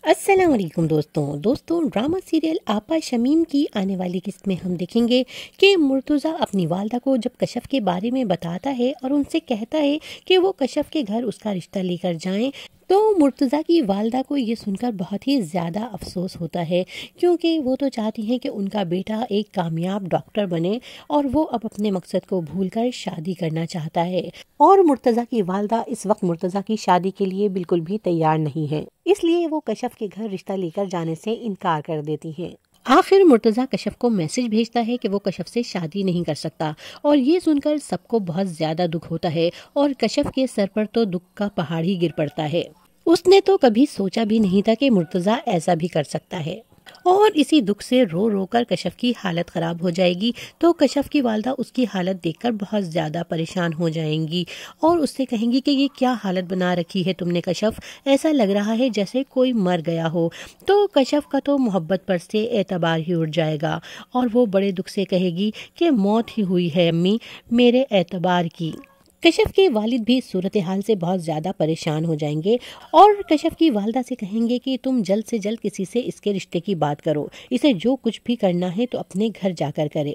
अस्सलाम वालेकुम दोस्तों ड्रामा सीरियल आपा शमीम की आने वाली किस्त में हम देखेंगे कि मुर्तज़ा अपनी वालदा को जब कशफ के बारे में बताता है और उनसे कहता है कि वो कशफ के घर उसका रिश्ता लेकर जाएं, तो मुर्तज़ा की वालदा को ये सुनकर बहुत ही ज़्यादा अफसोस होता है, क्योंकि वो तो चाहती हैं कि उनका बेटा एक कामयाब डॉक्टर बने और वो अब अपने मकसद को भूलकर शादी करना चाहता है। और मुर्तज़ा की वालदा इस वक्त मुर्तज़ा की शादी के लिए बिल्कुल भी तैयार नहीं है, इसलिए वो कशफ के घर रिश्ता लेकर जाने से इनकार कर देती हैं। आखिर मुर्तज़ा कशफ को मैसेज भेजता है कि वो कशफ से शादी नहीं कर सकता, और ये सुनकर सबको बहुत ज्यादा दुख होता है और कशफ के सर पर तो दुख का पहाड़ ही गिर पड़ता है। उसने तो कभी सोचा भी नहीं था कि मुर्तज़ा ऐसा भी कर सकता है, और इसी दुख से रो रो कर कशफ की हालत खराब हो जाएगी। तो कशफ की वालदा उसकी हालत देखकर बहुत ज्यादा परेशान हो जाएंगी और उससे कहेंगी कि ये क्या हालत बना रखी है तुमने कशफ, ऐसा लग रहा है जैसे कोई मर गया हो। तो कशफ का तो मोहब्बत पर से एतबार ही उड़ जाएगा और वो बड़े दुख से कहेगी कि मौत ही हुई है अम्मी मेरे एतबार की। कशफ के वालिद भी सूरत हाल से बहुत ज़्यादा परेशान हो जाएंगे और कशफ की वालदा से कहेंगे कि तुम जल्द से जल्द किसी से इसके रिश्ते की बात करो, इसे जो कुछ भी करना है तो अपने घर जाकर करे।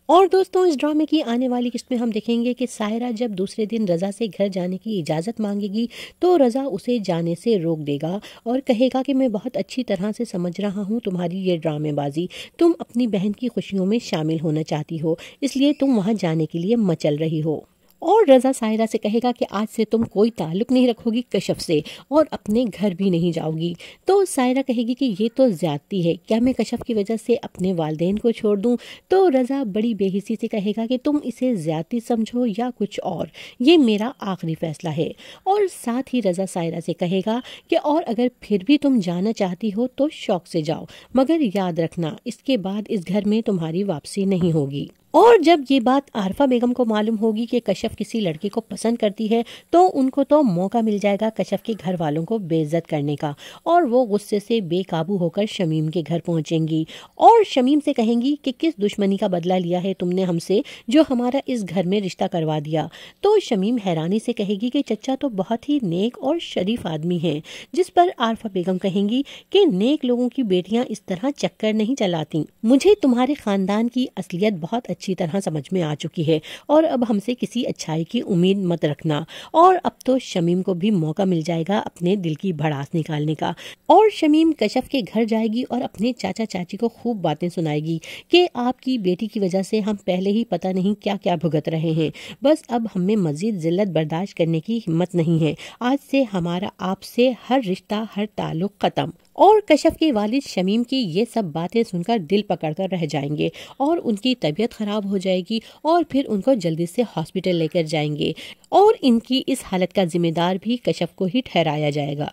और दोस्तों, इस ड्रामे की आने वाली किस्त में हम देखेंगे कि सायरा जब दूसरे दिन रज़ा से घर जाने की इजाज़त मांगेगी तो रज़ा उसे जाने से रोक देगा और कहेगा कि मैं बहुत अच्छी तरह से समझ रहा हूँ तुम्हारी ये ड्रामेबाजी, तुम अपनी बहन की खुशियों में शामिल होना चाहती हो, इसलिए तुम वहाँ जाने के लिए मचल रही हो। और रज़ा सायरा से कहेगा कि आज से तुम कोई ताल्लुक नहीं रखोगी कशफ से और अपने घर भी नहीं जाओगी। तो सायरा कहेगी कि ये तो ज्यादती है, क्या मैं कशफ की वजह से अपने वालिदैन को छोड़ दूं? तो रज़ा बड़ी बेहिसी से कहेगा कि तुम इसे ज्यादती समझो या कुछ और, ये मेरा आखिरी फैसला है। और साथ ही रज़ा सायरा से कहेगा कि और अगर फिर भी तुम जाना चाहती हो तो शौक से जाओ, मगर याद रखना इसके बाद इस घर में तुम्हारी वापसी नहीं होगी। और जब ये बात आरफा बेगम को मालूम होगी कि कशफ किसी लड़के को पसंद करती है तो उनको तो मौका मिल जाएगा कशफ के घर वालों को बेइज्जत करने का, और वो गुस्से से बेकाबू होकर शमीम के घर पहुंचेंगी और शमीम से कहेंगी कि किस दुश्मनी का बदला लिया है तुमने हमसे जो हमारा इस घर में रिश्ता करवा दिया। तो शमीम हैरानी से कहेगी कि चचा तो बहुत ही नेक और शरीफ आदमी है, जिस पर आरफा बेगम कहेंगी कि नेक लोगों की बेटियां इस तरह चक्कर नहीं चलाती, मुझे तुम्हारे खानदान की असलियत बहुत अच्छी तरह समझ में आ चुकी है और अब हमसे किसी अच्छाई की उम्मीद मत रखना। और अब तो शमीम को भी मौका मिल जाएगा अपने दिल की भड़ास निकालने का, और शमीम कशफ के घर जाएगी और अपने चाचा चाची को खूब बातें सुनाएगी कि आपकी बेटी की वजह से हम पहले ही पता नहीं क्या क्या भुगत रहे हैं, बस अब हमें मजीद जिल्लत बर्दाश्त करने की हिम्मत नहीं है, आज से हमारा आपसे हर रिश्ता हर ताल्लुक खत्म। और कशफ के वालिद शमीम की ये सब बातें सुनकर दिल पकड़कर रह जाएंगे और उनकी तबीयत खराब हो जाएगी और फिर उनको जल्दी से हॉस्पिटल लेकर जाएंगे और इनकी इस हालत का जिम्मेदार भी कशफ को ही ठहराया जाएगा।